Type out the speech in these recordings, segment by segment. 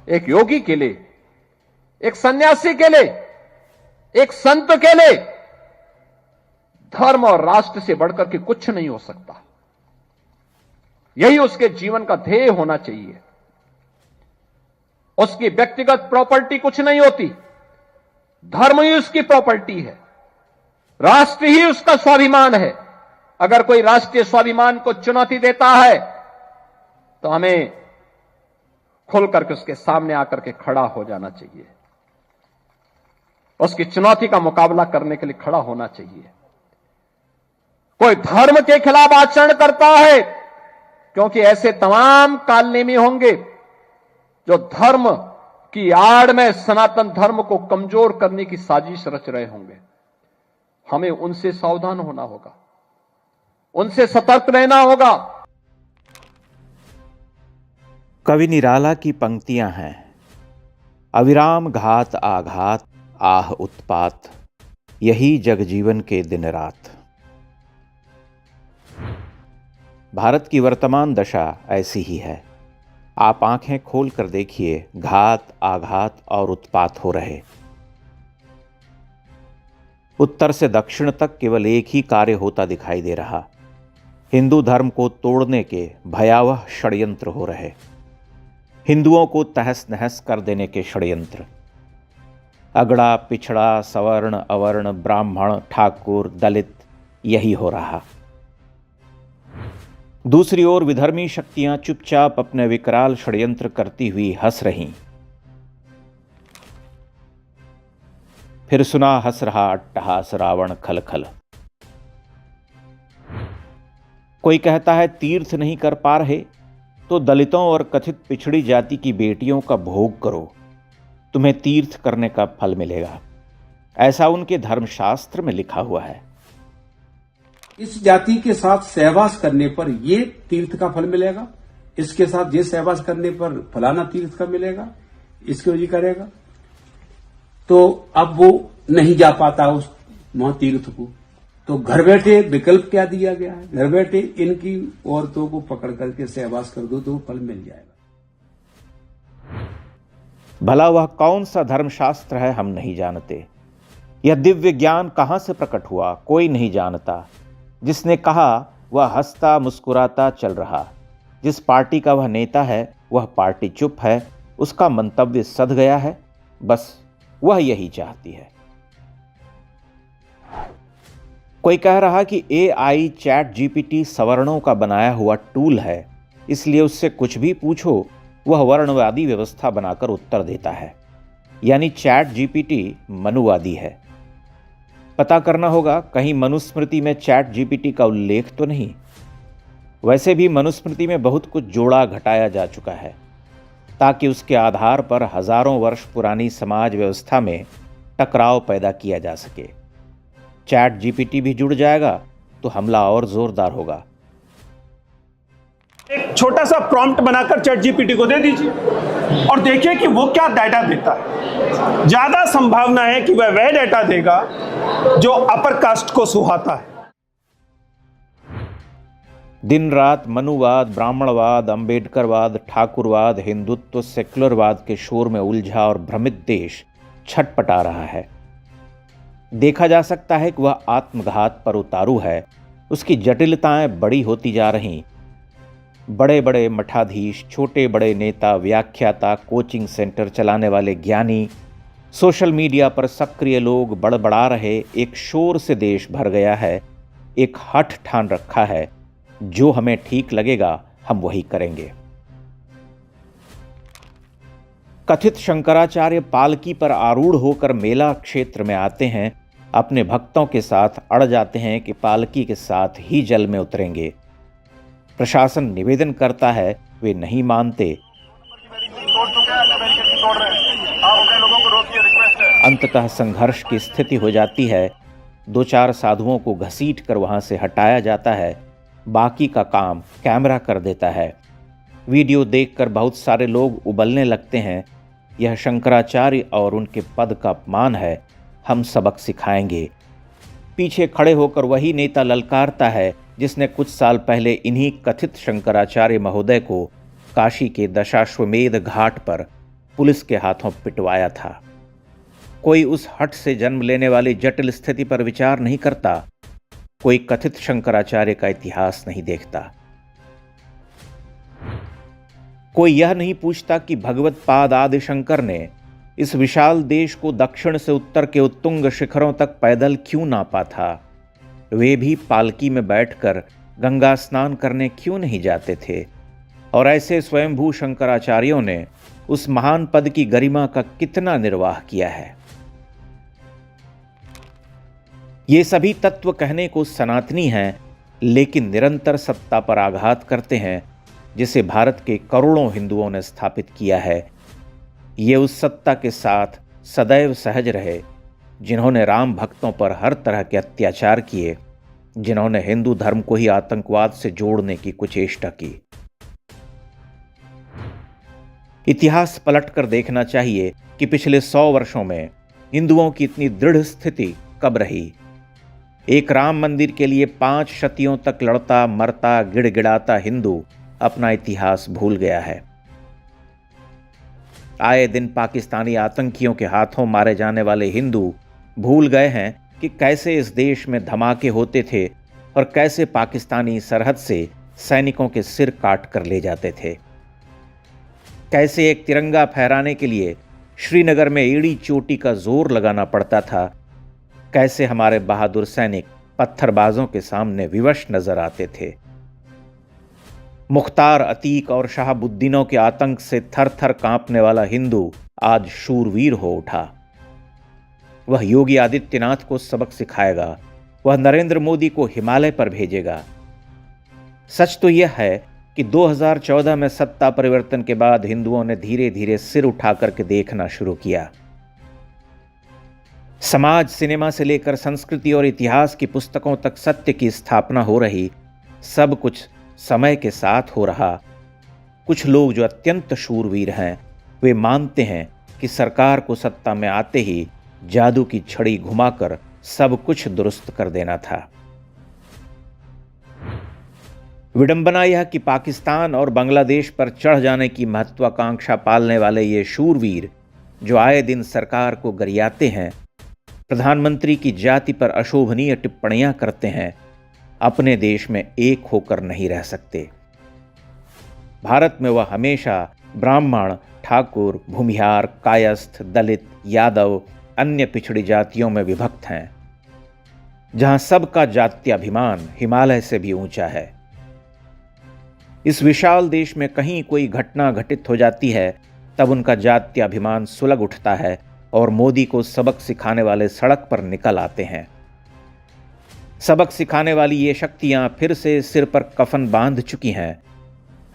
एक योगी के लिए, एक सन्यासी के लिए, एक संत के लिए धर्म और राष्ट्र से बढ़कर के कुछ नहीं हो सकता। यही उसके जीवन का ध्येय होना चाहिए। उसकी व्यक्तिगत प्रॉपर्टी कुछ नहीं होती, धर्म ही उसकी प्रॉपर्टी है, राष्ट्र ही उसका स्वाभिमान है। अगर कोई राष्ट्रीय स्वाभिमान को चुनौती देता है तो हमें खुल करके उसके सामने आकर के खड़ा हो जाना चाहिए, उसकी चुनौती का मुकाबला करने के लिए खड़ा होना चाहिए। कोई धर्म के खिलाफ आचरण करता है, क्योंकि ऐसे तमाम कालनेमी होंगे जो धर्म की आड़ में सनातन धर्म को कमजोर करने की साजिश रच रहे होंगे। हमें उनसे सावधान होना होगा, उनसे सतर्क रहना होगा। कवि निराला की पंक्तियां हैं, अविराम घात आघात आह उत्पात, यही जगजीवन के दिन रात। भारत की वर्तमान दशा ऐसी ही है। आप आंखें खोल कर देखिए, घात आघात और उत्पात हो रहे। उत्तर से दक्षिण तक केवल एक ही कार्य होता दिखाई दे रहा, हिंदू धर्म को तोड़ने के भयावह षड्यंत्र हो रहे, हिंदुओं को तहस नहस कर देने के षड्यंत्र। अगड़ा पिछड़ा, सवर्ण अवर्ण, ब्राह्मण ठाकुर दलित, यही हो रहा। दूसरी ओर विधर्मी शक्तियां चुपचाप अपने विकराल षड्यंत्र करती हुई हंस रहीं। फिर सुना हंस रहा अट्टहास रावण खल खल। कोई कहता है तीर्थ नहीं कर पा रहे तो दलितों और कथित पिछड़ी जाति की बेटियों का भोग करो, तुम्हें तीर्थ करने का फल मिलेगा। ऐसा उनके धर्मशास्त्र में लिखा हुआ है। इस जाति के साथ सहवास करने पर ये तीर्थ का फल मिलेगा, इसके साथ ये सहवास करने पर फलाना तीर्थ का मिलेगा, इसको ये करेगा। तो अब वो नहीं जा पाता उस वहां तीर्थ को, तो घर बैठे विकल्प क्या दिया गया है, घर बैठे इनकी औरतों को पकड़ करके सहवास कर दो तो फल मिल जाएगा। भला वह कौन सा धर्मशास्त्र है हम नहीं जानते। यह दिव्य ज्ञान कहां से प्रकट हुआ कोई नहीं जानता। जिसने कहा वह हंसता मुस्कुराता चल रहा। जिस पार्टी का वह नेता है वह पार्टी चुप है, उसका मंतव्य सध गया है, बस वह यही चाहती है। कोई कह रहा कि AI चैट GPT सवर्णों का बनाया हुआ टूल है, इसलिए उससे कुछ भी पूछो वह वर्णवादी व्यवस्था बनाकर उत्तर देता है। यानी चैट GPT मनुवादी है। पता करना होगा कहीं मनुस्मृति में चैट GPT का उल्लेख तो नहीं। वैसे भी मनुस्मृति में बहुत कुछ जोड़ा घटाया जा चुका है ताकि उसके आधार पर हजारों वर्ष पुरानी समाज व्यवस्था में टकराव पैदा किया जा सके। चैट GPT भी जुड़ जाएगा तो हमला और जोरदार होगा। एक छोटा सा प्रॉम्प्ट बनाकर चैट GPT को दे दीजिए और देखिए कि वो क्या डाटा देता है। ज्यादा संभावना है कि वह डाटा देगा जो अपर कास्ट को सुहाता है। दिन रात मनुवाद, ब्राह्मणवाद, अंबेडकरवाद, ठाकुरवाद, हिंदुत्व, सेक्युलरवाद के शोर में उलझा और भ्रमित देश छटपटा रहा है। देखा जा सकता है कि वह आत्मघात पर उतारू है। उसकी जटिलताएं बड़ी होती जा रहीं। बड़े बड़े मठाधीश, छोटे बड़े नेता, व्याख्याता, कोचिंग सेंटर चलाने वाले ज्ञानी, सोशल मीडिया पर सक्रिय लोग बड़बड़ा रहे। एक शोर से देश भर गया है। एक हठ ठान रखा है, जो हमें ठीक लगेगा हम वही करेंगे। कथित शंकराचार्य पालकी पर आरूढ़ होकर मेला क्षेत्र में आते हैं, अपने भक्तों के साथ अड़ जाते हैं कि पालकी के साथ ही जल में उतरेंगे। प्रशासन निवेदन करता है, वे नहीं मानते। अंततः संघर्ष की स्थिति हो जाती है। 2-4 साधुओं को घसीट कर वहां से हटाया जाता है। बाकी का काम कैमरा कर देता है। वीडियो देखकर बहुत सारे लोग उबलने लगते हैं। यह शंकराचार्य और उनके पद का अपमान है, हम सबक सिखाएंगे। पीछे खड़े होकर वही नेता ललकारता है जिसने कुछ साल पहले इन्हीं कथित शंकराचार्य महोदय को काशी के दशाश्वमेध घाट पर पुलिस के हाथों पिटवाया था। कोई उस हट से जन्म लेने वाली जटिल स्थिति पर विचार नहीं करता, कोई कथित शंकराचार्य का इतिहास नहीं देखता, कोई यह नहीं पूछता कि भगवत पाद आदि शंकर ने इस विशाल देश को दक्षिण से उत्तर के उत्तुंग शिखरों तक पैदल क्यों नापा था। वे भी पालकी में बैठकर गंगा स्नान करने क्यों नहीं जाते थे, और ऐसे स्वयंभू शंकराचार्यों ने उस महान पद की गरिमा का कितना निर्वाह किया है। ये सभी तत्व कहने को सनातनी हैं, लेकिन निरंतर सत्ता पर आघात करते हैं जिसे भारत के करोड़ों हिंदुओं ने स्थापित किया है। ये उस सत्ता के साथ सदैव सहज रहे जिन्होंने राम भक्तों पर हर तरह के अत्याचार किए, जिन्होंने हिंदू धर्म को ही आतंकवाद से जोड़ने की कुचेष्टा की। इतिहास पलटकर देखना चाहिए कि पिछले 100 वर्षों में हिंदुओं की इतनी दृढ़ स्थिति कब रही। एक राम मंदिर के लिए 5 शतियों तक लड़ता मरता गिड़गिड़ाता हिंदू अपना इतिहास भूल गया है। आए दिन पाकिस्तानी आतंकियों के हाथों मारे जाने वाले हिंदू भूल गए हैं कि कैसे इस देश में धमाके होते थे और कैसे पाकिस्तानी सरहद से सैनिकों के सिर काट कर ले जाते थे। कैसे एक तिरंगा फहराने के लिए श्रीनगर में एड़ी चोटी का जोर लगाना पड़ता था। कैसे हमारे बहादुर सैनिक पत्थरबाजों के सामने विवश नजर आते थे। मुख्तार अतीक और शहाबुद्दीनों के आतंक से थर थर कांपने वाला हिंदू आज शूरवीर हो उठा। वह योगी आदित्यनाथ को सबक सिखाएगा, वह नरेंद्र मोदी को हिमालय पर भेजेगा। सच तो यह है कि 2014 में सत्ता परिवर्तन के बाद हिंदुओं ने धीरे धीरे सिर उठा करके देखना शुरू किया। समाज, सिनेमा से लेकर संस्कृति और इतिहास की पुस्तकों तक सत्य की स्थापना हो रही। सब कुछ समय के साथ हो रहा। कुछ लोग जो अत्यंत शूरवीर हैं, वे मानते हैं कि सरकार को सत्ता में आते ही जादू की छड़ी घुमाकर सब कुछ दुरुस्त कर देना था। विडंबना यह कि पाकिस्तान और बांग्लादेश पर चढ़ जाने की महत्वाकांक्षा पालने वाले ये शूरवीर जो आए दिन सरकार को गरियाते हैं, प्रधानमंत्री की जाति पर अशोभनीय टिप्पणियां करते हैं, अपने देश में एक होकर नहीं रह सकते। भारत में वह हमेशा ब्राह्मण, ठाकुर, भूमिहार, कायस्थ, दलित, यादव, अन्य पिछड़ी जातियों में विभक्त हैं, जहां सबका जात्याभिमान हिमालय से भी ऊंचा है। इस विशाल देश में कहीं कोई घटना घटित हो जाती है, तब उनका जात्याभिमान सुलग उठता है और मोदी को सबक सिखाने वाले सड़क पर निकल आते हैं। सबक सिखाने वाली ये शक्तियां फिर से सिर पर कफन बांध चुकी हैं।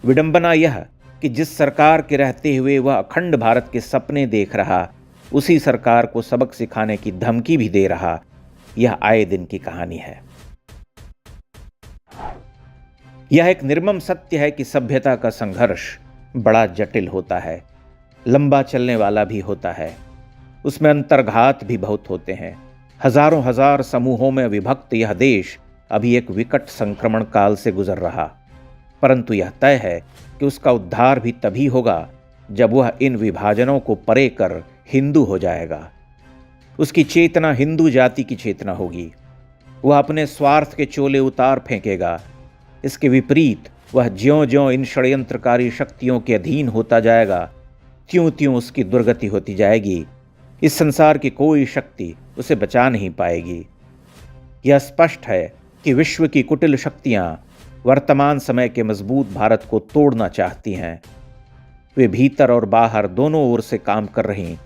विडंबना यह कि जिस सरकार के रहते हुए वह अखंड भारत के सपने देख रहा, उसी सरकार को सबक सिखाने की धमकी भी दे रहा, यह आए दिन की कहानी है। यह एक निर्मम सत्य है कि सभ्यता का संघर्ष बड़ा जटिल होता है, लंबा चलने वाला भी होता है। उसमें अंतर्घात भी बहुत होते हैं। हजारों हजार समूहों में विभक्त यह देश अभी एक विकट संक्रमण काल से गुजर रहा, परंतु यह तय है कि उसका उद्धार भी तभी होगा जब वह इन विभाजनों को परे कर हिंदू हो जाएगा। उसकी चेतना हिंदू जाति की चेतना होगी। वह अपने स्वार्थ के चोले उतार फेंकेगा। इसके विपरीत वह ज्यों-ज्यों इन षड्यंत्रकारी शक्तियों के अधीन होता जाएगा, त्यों-त्यों उसकी दुर्गति होती जाएगी। इस संसार की कोई शक्ति उसे बचा नहीं पाएगी। यह स्पष्ट है कि विश्व की कुटिल शक्तियां वर्तमान समय के मजबूत भारत को तोड़ना चाहती हैं। वे भीतर और बाहर दोनों ओर से काम कर रही।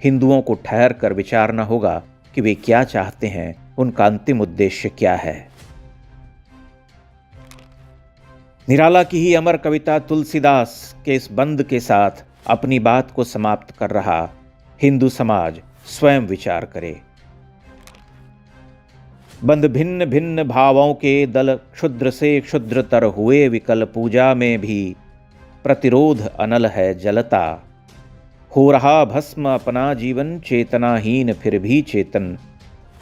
हिंदुओं को ठहर कर विचारना होगा कि वे क्या चाहते हैं, उनका अंतिम उद्देश्य क्या है। निराला की ही अमर कविता तुलसीदास के इस बंद के साथ अपनी बात को समाप्त कर रहा। हिंदू समाज स्वयं विचार करे। बंद भिन्न भिन्न भावों के दल, क्षुद्र से क्षुद्रतर हुए विकल, पूजा में भी प्रतिरोध अनल है जलता। हो रहा भस्म अपना जीवन, चेतनाहीन फिर भी चेतन,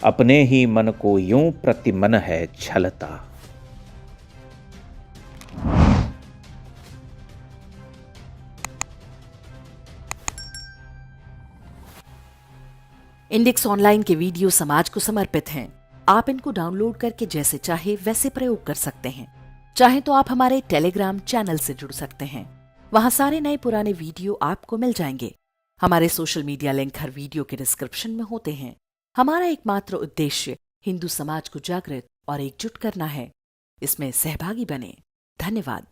अपने ही मन को यूं प्रतिमन है छलता। इंडेक्स ऑनलाइन के वीडियो समाज को समर्पित हैं। आप इनको डाउनलोड करके जैसे चाहे वैसे प्रयोग कर सकते हैं। चाहे तो आप हमारे टेलीग्राम चैनल से जुड़ सकते हैं। वहां सारे नए पुराने वीडियो आपको मिल जाएंगे। हमारे सोशल मीडिया लिंक हर वीडियो के डिस्क्रिप्शन में होते हैं। हमारा एकमात्र उद्देश्य हिंदू समाज को जागृत और एकजुट करना है। इसमें सहभागी बने। धन्यवाद।